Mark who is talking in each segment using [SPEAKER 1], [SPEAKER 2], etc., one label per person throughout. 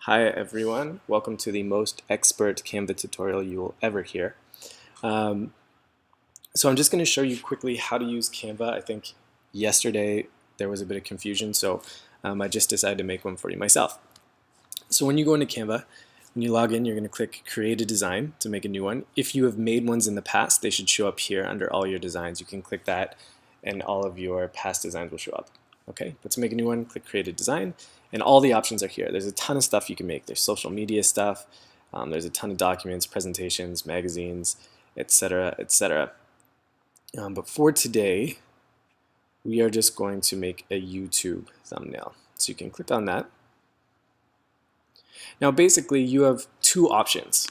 [SPEAKER 1] Hi everyone, welcome to the most expert Canva tutorial you will ever hear. Um, so I'm just going to show you quickly how to use Canva. I think yesterday there was a bit of confusion, so I just decided to make one for you myself. So when you go into Canva, when you log in, you're going to click Create a Design to make a new one. If you have made ones in the past, they should show up here under all your designs. You can click that and all of your past designs will show up. Okay, but to make a new one, click Create a Design, and all the options are here. There's a ton of stuff you can make. There's social media stuff, there's a ton of documents, presentations, magazines, etc., etc. But for today, we are just going to make a YouTube thumbnail. So you can click on that. Now basically you have two options.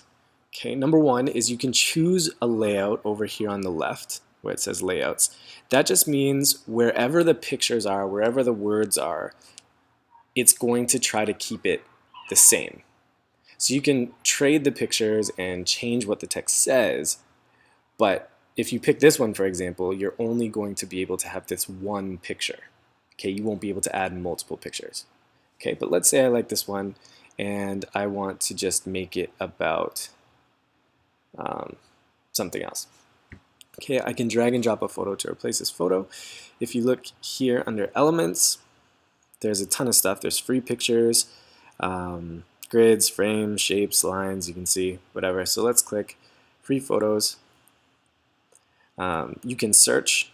[SPEAKER 1] Okay, number one is you can choose a layout over here on the left where it says layouts. That just means wherever the pictures are, wherever the words are, it's going to try to keep it the same. So you can trade the pictures and change what the text says, but if you pick this one, for example, you're only going to be able to have this one picture. Okay, you won't be able to add multiple pictures. Okay, but let's say I like this one and I want to just make it about something else. Okay, I can drag and drop a photo to replace this photo. If you look here under elements, there's a ton of stuff. There's free pictures, grids, frames, shapes, lines, you can see, whatever. So let's click free photos. You can search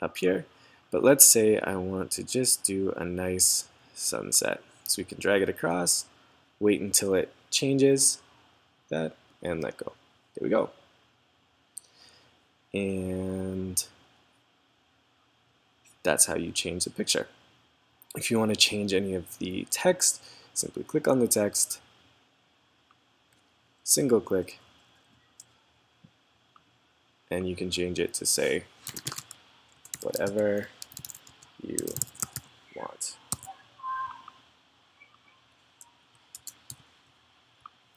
[SPEAKER 1] up here, but let's say I want to just do a nice sunset. So we can drag it across, wait until it changes that, and let go. There we go. And that's how you change the picture. If you want to change any of the text, simply click on the text, single click, and you can change it to say whatever you want.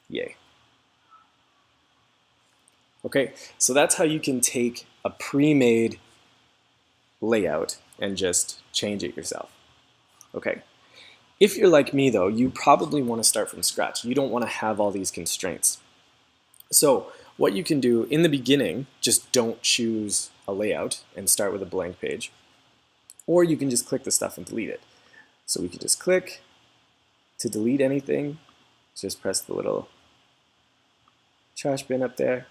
[SPEAKER 1] Yay. Okay, so that's how you can take a pre-made layout and just change it yourself. Okay. If you're like me though, you probably want to start from scratch. You don't want to have all these constraints. So what you can do in the beginning, just don't choose a layout and start with a blank page. Or you can just click the stuff and delete it. So we can just click to delete anything. Just press the little trash bin up there.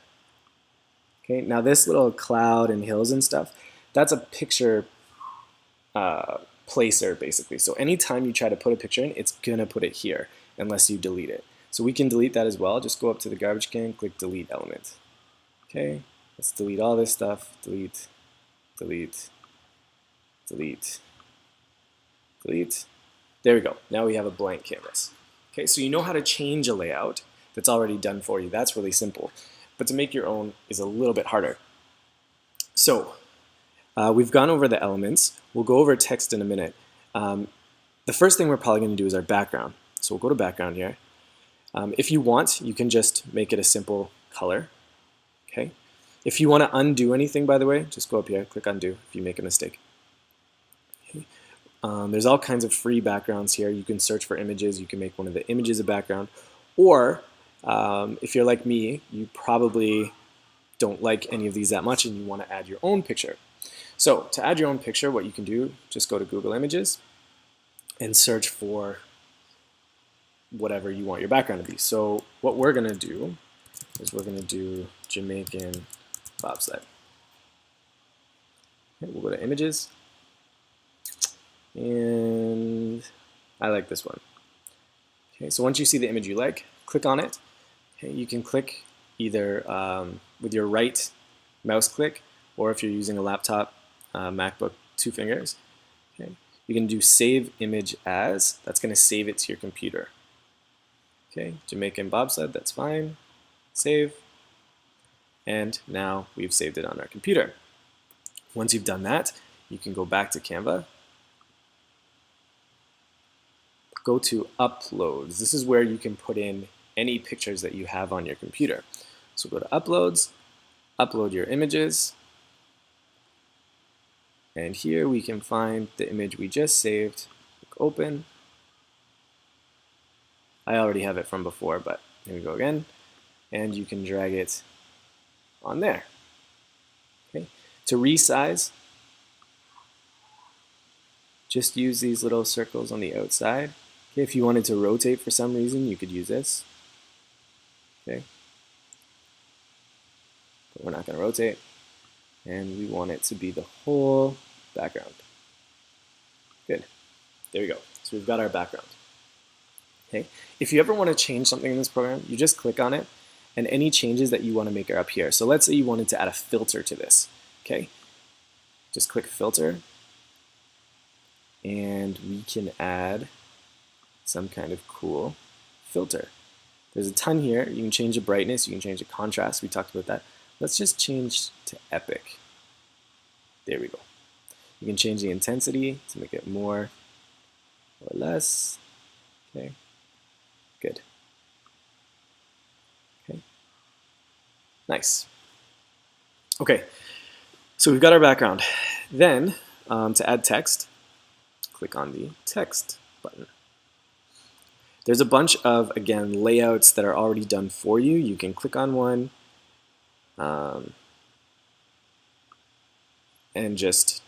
[SPEAKER 1] Okay, now this little cloud and hills and stuff, that's a picture placer basically. So anytime you try to put a picture in, it's gonna put it here unless you delete it. So we can delete that as well. Just go up to the garbage can, click delete element. Okay, let's delete all this stuff. Delete, delete, delete, delete. There we go. Now we have a blank canvas. Okay, so you know how to change a layout that's already done for you. That's really simple. But to make your own is a little bit harder. So we've gone over the elements. We'll go over text in a minute. The first thing we're probably going to do is our background. So we'll go to background here. If you want, you can just make it a simple color. Okay. If you want to undo anything, by the way, just go up here, click undo if you make a mistake. Okay. There's all kinds of free backgrounds here. You can search for images. You can make one of the images a background. Or if you're like me, you probably don't like any of these that much and you want to add your own picture. So to add your own picture, what you can do, just go to Google Images and search for whatever you want your background to be. So what we're going to do is we're going to do Jamaican bobsled. Okay, we'll go to Images, and I like this one. Okay, so once you see the image you like, click on it. Okay, you can click either with your right mouse click, or if you're using a laptop, MacBook, 2 fingers. Okay, you can do Save Image As. That's going to save it to your computer. Okay, Jamaican bobsled, that's fine. Save. And now we've saved it on our computer. Once you've done that, you can go back to Canva. Go to Uploads. This is where you can put in any pictures that you have on your computer. So go to Uploads, upload your images, and here we can find the image we just saved. Click Open. I already have it from before, but here we go again. And you can drag it on there. Okay. To resize, just use these little circles on the outside. Okay. If you wanted to rotate for some reason, you could use this. Okay. But we're not going to rotate. And we want it to be the whole background. Good. There we go. So we've got our background. Okay. If you ever want to change something in this program, you just click on it, and any changes that you want to make are up here. So let's say you wanted to add a filter to this. Okay. Just click filter, and we can add some kind of cool filter. There's a ton here. You can change the brightness, you can change the contrast. We talked about that. Let's just change to epic. There we go. You can change the intensity to make it more or less. Okay. Good. Okay. Nice. Okay. So we've got our background. Then, to add text, click on the text button. There's a bunch of, again, layouts that are already done for you. You can click on one and just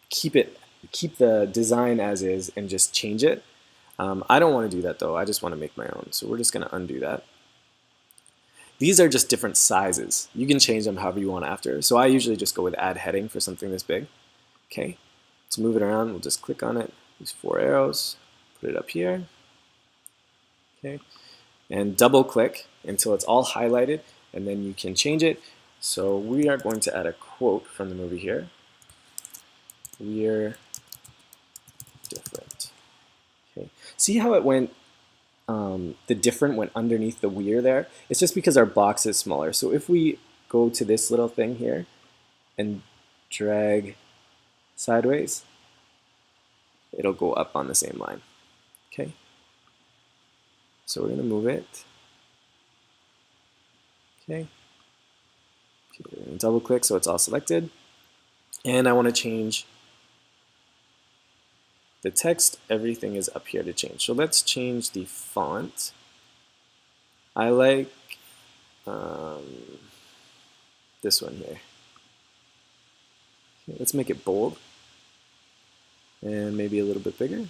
[SPEAKER 1] keep the design as is and just change it. I don't want to do that though. I just want to make my own. So we're just going to undo that. These are just different sizes. You can change them however you want after. So I usually just go with add heading for something this big. Okay. To move it around, we'll just click on it. These 4 arrows. Put it up here. Okay. And double click until it's all highlighted, and then you can change it. So we are going to add a quote from the movie here. We're different. Okay. See how it went, the different went underneath the we're there? It's just because our box is smaller. So if we go to this little thing here and drag sideways, it'll go up on the same line. Okay. So we're going to move it. Okay. Double click so it's all selected. And I want to change the text. Everything is up here to change. So let's change the font. I like this one here. Okay, let's make it bold and maybe a little bit bigger.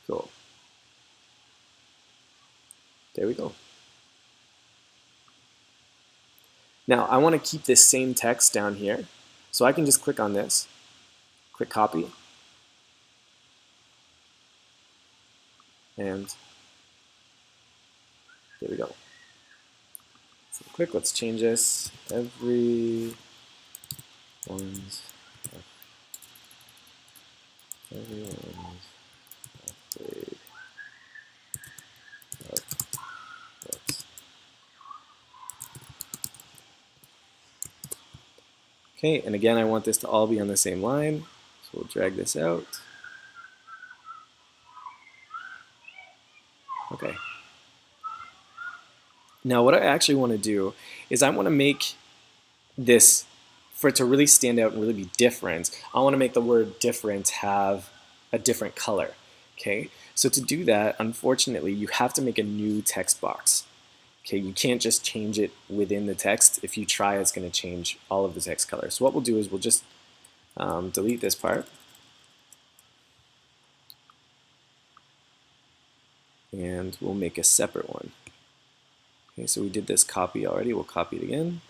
[SPEAKER 1] Cool. There we go. Now I want to keep this same text down here, so I can just click on this, click copy, and there we go. So click, let's change this. Everyone's afraid of what? Okay, and again, I want this to all be on the same line, so we'll drag this out. Okay. Now what I actually want to do is I want to make this, for it to really stand out and really be different, I want to make the word different have a different color. Okay, so to do that, unfortunately, you have to make a new text box. Okay, you can't just change it within the text. If you try, it's going to change all of the text color. So what we'll do is we'll just delete this part. And we'll make a separate one. Okay, so we did this copy already. We'll copy it again.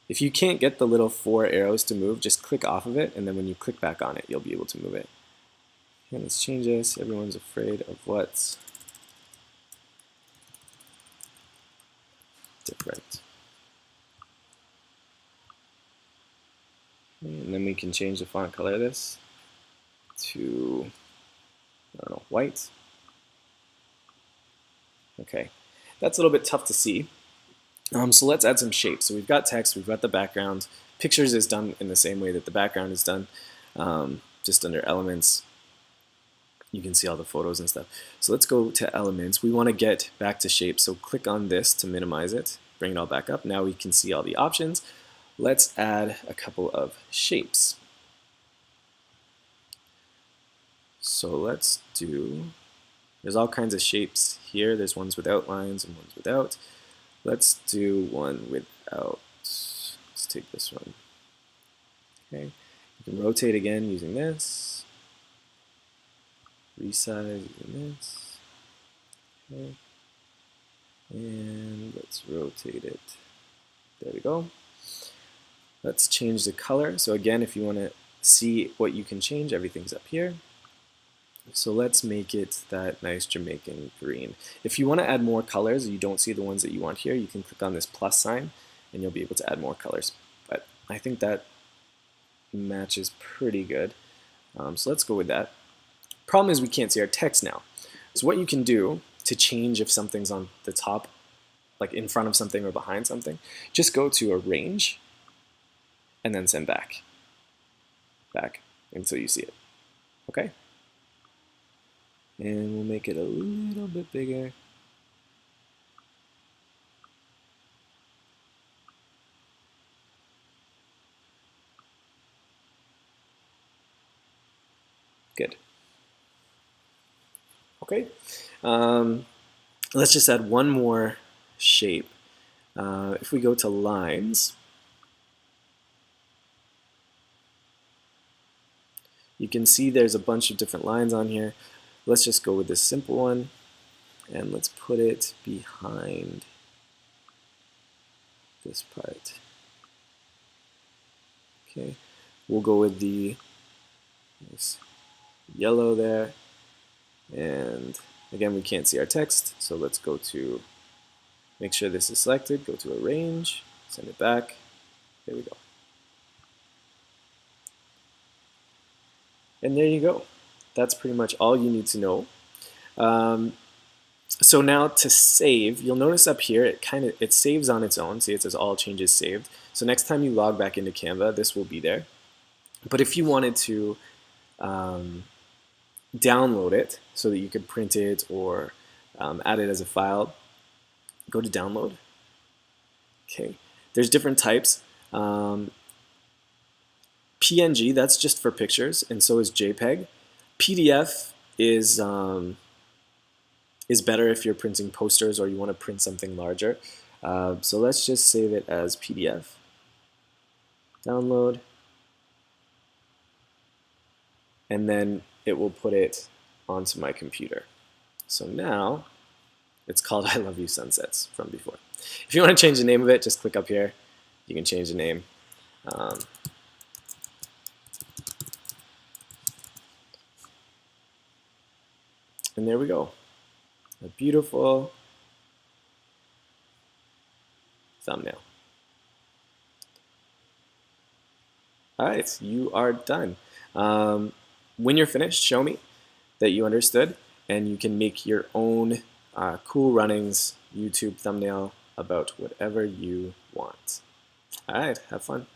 [SPEAKER 1] If you can't get the little 4 arrows to move, just click off of it, and then when you click back on it, you'll be able to move it. And let's change this. Everyone's afraid of what's different. And then we can change the font color of this to, I don't know, white. Okay, that's a little bit tough to see. So let's add some shapes. So we've got text, we've got the background. Pictures is done in the same way that the background is done, just under elements. You can see all the photos and stuff. So let's go to elements. We want to get back to shape, so click on this to minimize it, bring it all back up. Now we can see all the options. Let's add a couple of shapes. So let's do, there's all kinds of shapes here. There's ones without lines and ones without. Let's do one without. Let's take this one. Okay, you can rotate again using this. Resize using this. Okay. And let's rotate it. There we go. Let's change the color. So again, if you want to see what you can change, everything's up here. So let's make it that nice Jamaican green. If you want to add more colors and you don't see the ones that you want here, you can click on this plus sign and you'll be able to add more colors. But I think that matches pretty good. So let's go with that. Problem is we can't see our text now. So what you can do to change if something's on the top, like in front of something or behind something, just go to Arrange and then send back until you see it. Okay? And we'll make it a little bit bigger. Good. Okay. Let's just add one more shape. If we go to lines, you can see there's a bunch of different lines on here. Let's just go with this simple one and let's put it behind this part. Okay, we'll go with the nice yellow there, and again we can't see our text, so let's go to, make sure this is selected, go to Arrange, send it back, there we go. And there you go. That's pretty much all you need to know. So now to save, you'll notice up here it saves on its own. See, it says all changes saved. So next time you log back into Canva, this will be there. But if you wanted to download it so that you could print it or add it as a file, go to Download. Okay, there's different types. PNG, that's just for pictures, and so is JPEG. PDF is better if you're printing posters or you want to print something larger. So let's just save it as PDF. Download. And then it will put it onto my computer. So now it's called I Love You Sunsets from before. If you want to change the name of it, just click up here. You can change the name. And there we go. A beautiful thumbnail. All right, you are done. When you're finished, show me that you understood, and you can make your own cool runnings YouTube thumbnail about whatever you want. All right, have fun.